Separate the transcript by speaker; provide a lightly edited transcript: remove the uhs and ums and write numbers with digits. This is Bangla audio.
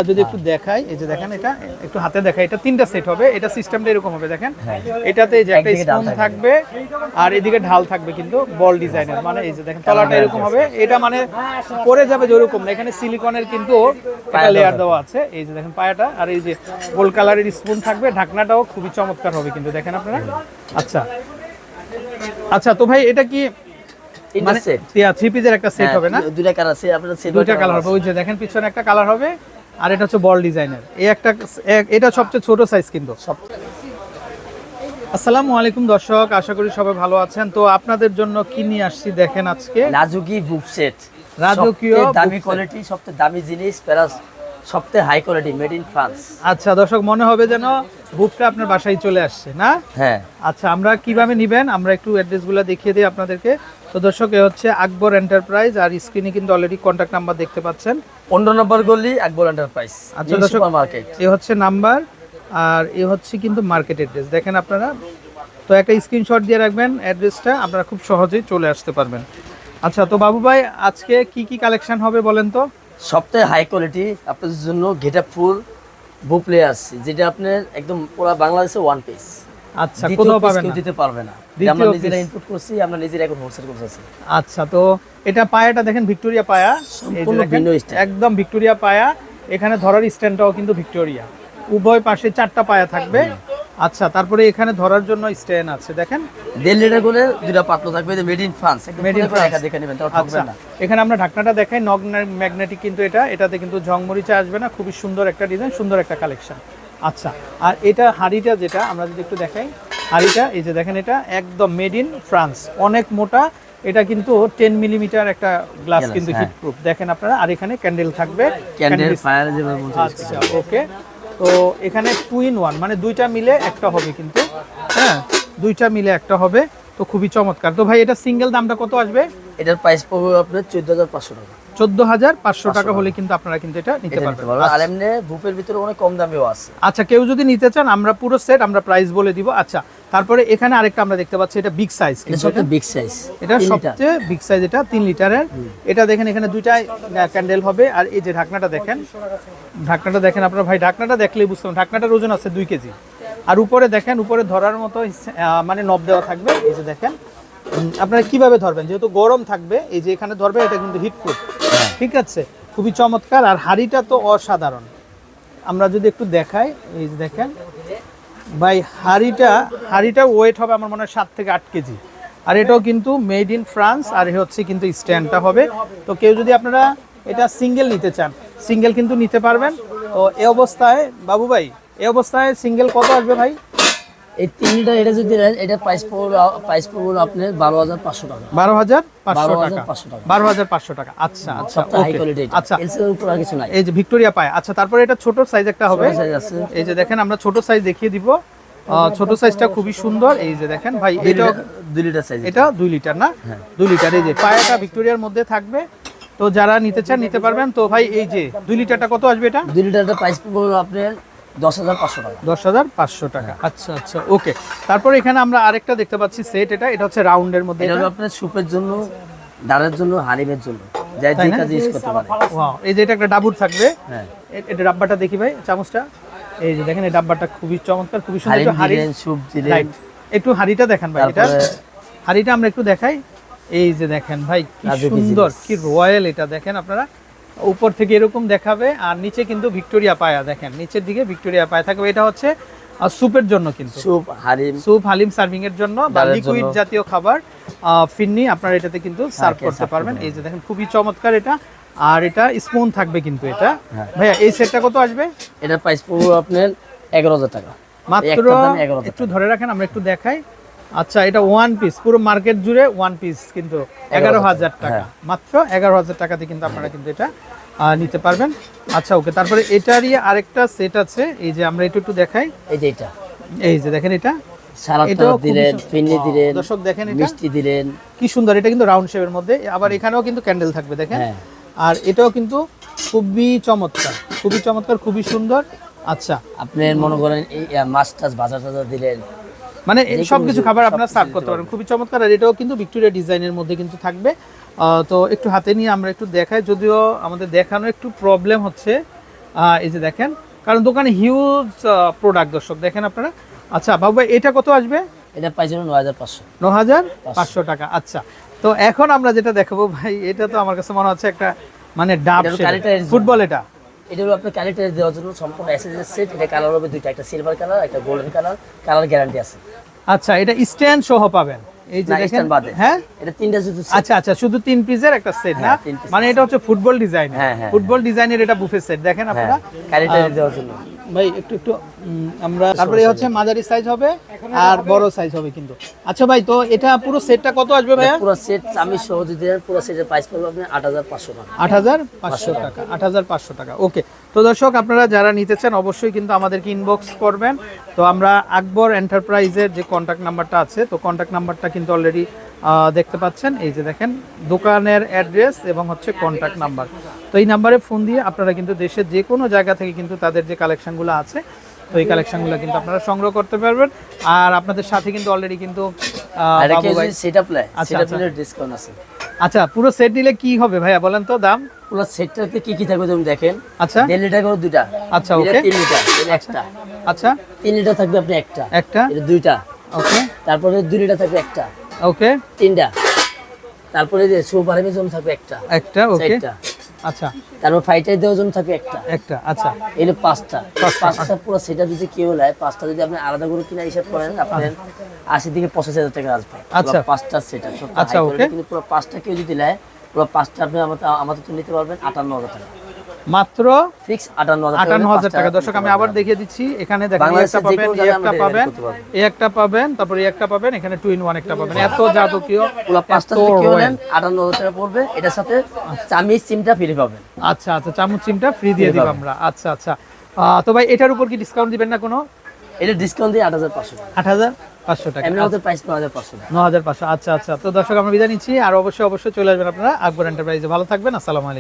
Speaker 1: যদি একটু দেখাই, এই যে দেখেন এটা একটু হাতে দেখাই, এটা তিনটা সেট হবে। এটা সিস্টেমটা এরকম হবে দেখেন, এটাতে যে একটা স্পুন থাকবে আর এদিকে ঢাল থাকবে কিন্তু বল ডিজাইনের, মানে এই যে দেখেন তলাটা এরকম হবে। এটা মানে পরে যাবে যেরকম না, এখানে সিলিকনের কিন্তু একটা লেয়ার দেওয়া আছে। এই যে দেখেন পায়াটা, আর এই যে গোল্ড কালারের স্পুন থাকবে, ঢাকনাটাও খুবই চমৎকার হবে কিন্তু দেখেন আপনারা। আচ্ছা আচ্ছা, তো ভাই এটা কি মানে থ্রি পিসের একটা সেট হবে না?
Speaker 2: দুইটা কালার আছে, আপনাদের সেট
Speaker 1: দুইটা কালার হবে। ওই যে দেখেন পিছনে একটা কালার হবে আর এটা হচ্ছে বল ডিজাইনের। এই একটা এটা সবচেয়ে ছোট সাইজ কিন্তু। আসসালামু আলাইকুম দর্শক, আশা করি সবাই ভালো আছেন। তো আপনাদের জন্য কি নিয়ে আসছি দেখেন আজকে,
Speaker 2: রাজুকি বুক সেট।
Speaker 1: রাজকীয়
Speaker 2: দামি কোয়ালিটি, সবচেয়ে দামি জিনিস প্লাস সবচেয়ে high quality, made in France.
Speaker 1: আচ্ছা দর্শক, মনে হবে যেন বুকটা আপনার বাসায় চলে আসছে না?
Speaker 2: হ্যাঁ।
Speaker 1: আচ্ছা, আমরা কিভাবে নেবেন আমরা একটু অ্যাড্রেসগুলো দেখিয়ে দিই আপনাদেরকে। তো দর্শক, এ হচ্ছে আকবর এন্টারপ্রাইজ, আর স্ক্রিনে কিন্তু অলরেডি কন্ট্যাক্ট নাম্বার দেখতে পাচ্ছেন।
Speaker 2: 15 নম্বর গলি আকবর এন্টারপ্রাইজ।
Speaker 1: আচ্ছা দর্শক,
Speaker 2: মার্কেট
Speaker 1: এ হচ্ছে নাম্বার আর এ হচ্ছে কিন্তু মার্কেট অ্যাড্রেস দেখেন আপনারা। তো একটা স্ক্রিনশট দিয়ে রাখবেন অ্যাড্রেসটা, আপনারা খুব সহজেই চলে আসতে পারবেন। আচ্ছা, তো বাবু ভাই আজকে কি কি কালেকশন হবে বলেন তো?
Speaker 2: সবচেয়ে হাই কোয়ালিটি আপনাদের জন্য গেটআপ ফুল বুক প্লেয়ার্স, যেটা আপনার একদম পুরো বাংলাদেশে ওয়ান পিস।
Speaker 1: আচ্ছা, কোথাও পাবেন না,
Speaker 2: দিতে পারবে না, আমরা নিজেরা ইনপুট করছি, আমরা নিজেরা এখন হোলসেল করতেছি।
Speaker 1: আচ্ছা, তো এটা পায়াটা দেখেন ভিক্টোরিয়া পায়া,
Speaker 2: সম্পূর্ণ ভিন্ন স্টাইল,
Speaker 1: একদম ভিক্টোরিয়া পায়া। এখানে ধরার স্ট্যান্ডটাও কিন্তু ভিক্টোরিয়া, উভয় পাশে 4টা পায়া থাকবে। আচ্ছা, তারপরে এখানে ধরার জন্য স্ট্যান্ড আছে দেখেন,
Speaker 2: 1.5 লিটার করে দুটো পাতলো থাকবে, made in France.
Speaker 1: Made in France
Speaker 2: দেখে নেবেন, তাও ঠকবেন না।
Speaker 1: এখানে আমরা ঢাকনাটা দেখাই, নগ ম্যাগনেটিক কিন্তু এটাতে কিন্তু ঝংমরিচা আসবে না। খুবই সুন্দর একটা ডিজাইন, সুন্দর একটা কালেকশন। আচ্ছা, আর এটা হাড়িটা যেটা আমরা যদি একটু দেখাই, হাড়িটা এই যে দেখেন, এটা একদম মেড ইন ফ্রান্স, অনেক মোটা। এটা কিন্তু 10 মিলিমিটার একটা গ্লাস, কিন্তু হিট প্রুফ দেখেন আপনারা। আর এখানে ক্যান্ডেল থাকবে,
Speaker 2: ক্যান্ডেল ফায়ার যেভাবে বলছে।
Speaker 1: আচ্ছা ওকে, তো এখানে 2 in 1 মানে দুইটা মিলে একটা হবে কিন্তু, হ্যাঁ দুইটা মিলে একটা হবে। তো খুবই চমৎকার। তো ভাই এটা সিঙ্গেল দামটা কত আসবে?
Speaker 2: এটার প্রাইস পড়বে আপনার 14,500 টাকা।
Speaker 1: 14,500 টাকা হলে কিন্তু আপনারা কিন্তু এটা নিতে পারবেন।
Speaker 2: আর এমনি বুপের ভিতরে অনেক কম দামেও আছে।
Speaker 1: আচ্ছা, কেউ যদি নিতে চান আমরা পুরো সেট আমরা প্রাইস বলে দিব। আচ্ছা, তারপরে এখানে আরেকটা আমরা দেখতে পাচ্ছি, এটা বিগ সাইজ,
Speaker 2: এটা সবচেয়ে বিগ সাইজ,
Speaker 1: এটা সবচেয়ে বিগ সাইজ, এটা 3 লিটারের। এটা দেখেন এখানে দুইটা ক্যান্ডেল হবে। আর এই যে ঢাকনাটা দেখেন, ঢাকনাটা দেখেন আপনারা ভাই, ঢাকনাটা দেখলেই বুঝতে পারবেন ঢাকনাটার ওজন আছে 2 কেজি। আর উপরে দেখেন, উপরে ধরার মতো মানে নব দেওয়া থাকবে। এই যে দেখেন আপনারা কিভাবে ধরবেন, যেহেতু গরম থাকবে, এই যে এখানে ধরবে, এটা কিন্তু হিট প্রুফ, ঠিক আছে, খুবই চমৎকার। আর হাড়িটা তো অসাধারণ, আমরা যদি একটু দেখাই, এই যে দেখেন ভাই, হাড়িটা ওয়েট হবে আমার মনে হয় 7 থেকে 8 কেজি। আর এটাও কিন্তু মেড ইন ফ্রান্স। আর হচ্ছে কিন্তু স্ট্যান্ডটা হবে। তো কেউ যদি আপনারা এটা সিঙ্গেল নিতে চান, সিঙ্গেল কিন্তু নিতে পারবেন। তো এই অবস্থায় বাবু ভাই, এই অবস্থায় সিঙ্গেল কত আসবে ভাই?
Speaker 2: এই 3 লিটার এটা যদি নেন, এটা প্রাইস পড়বে আপনার 12,500 টাকা।
Speaker 1: 12,500 টাকা, 12,500 টাকা। আচ্ছা আচ্ছা,
Speaker 2: হাই কোয়ালিটি।
Speaker 1: আচ্ছা,
Speaker 2: এর উপর আর কিছু নাই।
Speaker 1: এই যে ভিক্টোরিয়া পায়। আচ্ছা, তারপরে এটা ছোট সাইজ একটা হবে, এই যে দেখেন আমরা ছোট সাইজ দেখিয়ে দিব। ছোট সাইজটা খুবই সুন্দর। এই যে দেখেন ভাই, এটা
Speaker 2: 2 লিটার সাইজ,
Speaker 1: এটা 2 লিটার না? 2 লিটার। এই যে পায়াটা ভিক্টোরিয়ার মধ্যে থাকবে। তো যারা নিতে চান নিতে পারবেন। তো ভাই এই যে 2 লিটারটা কত আসবে? এটা
Speaker 2: 2 লিটারটা প্রাইস পড়বে আপনার 10,500 টাকা।
Speaker 1: 10,500 টাকা। আচ্ছা আচ্ছা, ওকে। তারপর এখানে আমরা আরেকটা দেখতে পাচ্ছি সেট, এটা হচ্ছে রাউন্ডের মধ্যে।
Speaker 2: এটা হলো আপনার সুপের জন্য, ডালের জন্য, হারিমের জন্য, যাই যে কাজ ইউজ করতে পারে।
Speaker 1: ওয়াও, এই যে এটা একটা ডাবুর থাকবে।
Speaker 2: হ্যাঁ,
Speaker 1: এটা ডাব্বাটা দেখি ভাই, চামচটা। এই যে দেখেন, এই ডাব্বাটা খুবই চমৎকার, খুবই সুন্দর। হাড়ি
Speaker 2: সুপ দিলেন,
Speaker 1: একটু হাড়িটা দেখেন ভাই, এটা হাড়িটা আমরা একটু দেখাই। এই যে দেখেন ভাই, কি সুন্দর, কি রয়্যাল। এটা দেখেন আপনারা, উপর থেকে এরকম দেখাবে, আর নিচে কিন্তু ভিক্টোরিয়া পায়া দেখেন, নিচের দিকে ভিক্টোরিয়া পায়া থাকবে। এটা হচ্ছে স্যুপের জন্য, কিন্তু স্যুপ হালিম সার্ভিং এর জন্য, বা লিকুইড জাতীয় খাবার ফিন্নি আপনারা এটাতে কিন্তু সার্ভ করতে পারবেন। এই যে দেখেন, খুবই চমৎকার এটা। আর এটা স্পুন থাকবে কিন্তু এটা। ভাইয়া এই সেটটা কত আসবে?
Speaker 2: এটা প্রাইস পড়বে আপনার 11,000 টাকা
Speaker 1: মাত্র। একটু ধরে রাখেন, আমরা একটু দেখাই। আচ্ছা, এটা ওয়ান পিস, পুরো মার্কেট জুড়ে ওয়ান পিস কিন্তু 11,000 টাকা, মাত্র 11,000 টাকাতে কিন্তু আপনারা কিন্তু এটা নিতে পারবেন। আচ্ছা ওকে, তারপরে এটারই আরেকটা সেট আছে, এই যে আমরা একটু দেখাই। এই যে দেখেন, এটা
Speaker 2: দিলেন, ফিন্নি দিলেন,
Speaker 1: দর্শক দেখেন, এটা
Speaker 2: মিষ্টি দিলেন,
Speaker 1: কি সুন্দর। এটা কিন্তু রাউন্ড শেপের মধ্যে, আবার এখানেও কিন্তু ক্যান্ডেল থাকবে দেখেন। আর এটাও কিন্তু খুবই চমৎকার, খুবই চমৎকার, খুবই সুন্দর। আচ্ছা,
Speaker 2: আপনি মনে করেন এই মাছ টাছ ভাজা টাজা দিলেন,
Speaker 1: মানে সবকিছু খাবার আপনারা সার্ভ করতে পারেন, খুবই চমৎকার। আর এটাও কিন্তু ভিক্টোরিয়া ডিজাইনের মধ্যে কিন্তু থাকবে। তো একটু হাতে নিয়ে আমরা একটু দেখাই, যদিও আমাদের দেখানো একটু প্রবলেম হচ্ছে। এই যে দেখেন, কারণ দোকানে হিউজ প্রোডাক্ট দর্শক দেখেন আপনারা। আচ্ছা বাবু ভাই এটা কত আসবে?
Speaker 2: এটা পাইছেন 9500।
Speaker 1: 9500 টাকা। আচ্ছা, তো এখন আমরা যেটা দেখাবো ভাই, এটা তো আমার কাছে মনে হচ্ছে একটা মানে ডাব
Speaker 2: এটা কালিটাইজ
Speaker 1: ফুটবল। এটা
Speaker 2: হলো আপনার কালিটাইজ দেওয়ার জন্য সম্পূর্ণ এসএসএস সেট। এটা কালার হবে দুইটা, একটা সিলভার কালার, একটা গোল্ডেন কালার। কালার গ্যারান্টি আছে।
Speaker 1: আচ্ছা, এটা স্ট্যান্ড সহ পাবেন, এই যে
Speaker 2: না,
Speaker 1: দেখেন।
Speaker 2: stand বাদে।
Speaker 1: হ্যাঁ,
Speaker 2: এটা তিনটা জুতো set।
Speaker 1: আচ্ছা আচ্ছা, শুধু 3 পিসের একটা সেট না,
Speaker 2: হ্যাঁ, 3 piece
Speaker 1: মানে এটা হচ্ছে ফুটবল ডিজাইন।
Speaker 2: হ্যাঁ, হ্যাঁ,
Speaker 1: ফুটবল ডিজাইনের এটা বুফে সেট দেখেন
Speaker 2: হ্যাঁ,
Speaker 1: আপনারা।
Speaker 2: কালিটাইজ দেওয়ার জন্য।
Speaker 1: ভাই একটু একটু আমরা তারপরে হচ্ছে মাঝারি সাইজ হবে আর বড় সাইজ হবে কিন্তু। আচ্ছা ভাই, তো এটা পুরো সেটটা কত আসবে ভাইয়া?
Speaker 2: পুরো সেট আমি সহ যদি দেন, পুরো সেটের প্রাইস পড়বে আপনার 8500 টাকা।
Speaker 1: 8500 টাকা। 8500 টাকা। ওকে, তো দর্শক আপনারা যারা নিতে চান অবশ্যই কিন্তু আমাদেরকে ইনবক্স করবেন। তো আমরা আকবর এন্টারপ্রাইজের যে কন্ট্যাক্ট নাম্বারটা আছে, তো কন্ট্যাক্ট নাম্বারটা কিন্তু অলরেডি দেখতে পাচ্ছেন, এই যে দেখেন দোকানের অ্যাড্রেস এবং হচ্ছে কন্ট্যাক্ট নাম্বার। তো এই নাম্বারে ফোন দিয়ে আপনারা কিন্তু দেশের যে কোনো জায়গা থেকে কিন্তু তাদের যে কালেকশনগুলো আছে, তো এই কালেকশনগুলো কিন্তু আপনারা সংগ্রহ করতে পারবেন। আর আপনাদের সাথে কিন্তু অলরেডি কিন্তু
Speaker 2: আর
Speaker 1: বাবু
Speaker 2: কি
Speaker 1: ভাই,
Speaker 2: সেটআপ লাই,
Speaker 1: আচ্ছা,
Speaker 2: সেটআপ
Speaker 1: আচ্ছা।
Speaker 2: নিলে ডিসকাউন্ট আছে।
Speaker 1: আচ্ছা পুরো সেট নিলে কি হবে ভাইয়া বলেন তো দাম?
Speaker 2: পুরো সেটটাতে কি কি থাকবে তুমি দেখেন।
Speaker 1: আচ্ছা
Speaker 2: 1.5 লিটার করে দুইটা।
Speaker 1: আচ্ছা,
Speaker 2: এটা
Speaker 1: ওকে।
Speaker 2: 3 লিটার, এটা একটা।
Speaker 1: আচ্ছা
Speaker 2: 3 লিটার থাকবে আপনি একটা।
Speaker 1: একটা,
Speaker 2: এটা দুইটা।
Speaker 1: ওকে
Speaker 2: তারপরে 2 লিটার থাকবে একটা।
Speaker 1: ওকে,
Speaker 2: তিনটা। তারপরে যে সুপার হেভি জন্য থাকবে একটা।
Speaker 1: একটা, ওকে,
Speaker 2: চারটা।
Speaker 1: আচ্ছা
Speaker 2: তারপর ফাইটার দেওয়ার জন্য থাকবে একটা।
Speaker 1: একটা, আচ্ছা
Speaker 2: এগুলো পাঁচটা। পাঁচটা পুরো সেটা যদি কেউ নেয়, পাঁচটা যদি আপনি আলাদা করে কিনা হিসাব করেন, আপনার 80 থেকে 85,000 টাকা আসবে।
Speaker 1: আচ্ছা।
Speaker 2: পুরো পাঁচটা সেটা
Speaker 1: আচ্ছা, ওকে।
Speaker 2: কিন্তু পুরো পাঁচটা কেউ যদি নেয়, পুরো পাঁচটা আপনি আমাদের তো নিতে পারবেন 58,000 টাকা
Speaker 1: মাত্র
Speaker 2: ফিক্স। 58,000
Speaker 1: 58,000 টাকা। দর্শক আমি আবার দেখিয়ে দিচ্ছি, এখানে দেখেন এই একটা
Speaker 2: বাংলাদেশের যে
Speaker 1: পাবেন,
Speaker 2: কোনো
Speaker 1: এই
Speaker 2: জায়গায়
Speaker 1: একটা
Speaker 2: আমরা
Speaker 1: পাবেন,
Speaker 2: delivery করতে পারবো।
Speaker 1: এই একটা পাবেন, তারপর এই একটা পাবেন, এখানে 2 in 1 একটা পাবেন। এত জাতকীয়,
Speaker 2: পুরো পাঁচটা
Speaker 1: এত
Speaker 2: যদি কেউ
Speaker 1: royal।
Speaker 2: নেন 58,000 টাকা পড়বে। এটার সাথে চামিচ সিমটা ফ্রি পাবেন।
Speaker 1: আচ্ছা আচ্ছা, চামচ চিমটা ফ্রি দিয়ে
Speaker 2: Free
Speaker 1: দিব
Speaker 2: পাবেন।
Speaker 1: আমরা। আচ্ছা আচ্ছা, তো ভাই এটার উপর কি ডিসকাউন্ট দিবেন না কোনো?
Speaker 2: এটা ডিসকাউন্ট দিয়ে 8,500 টাকা।
Speaker 1: 8,500 টাকা।
Speaker 2: এমনি আমাদের প্রাইস 9,500 টাকা।
Speaker 1: 9,500। আচ্ছা আচ্ছা, তো দর্শক আমরা বিদায় নিচ্ছি। আর অবশ্যই অবশ্যই চলে আসবেন আপনারা আকবর এন্টারপ্রাইজে। ভালো থাকবেন, আসসালামু আলাইকুম।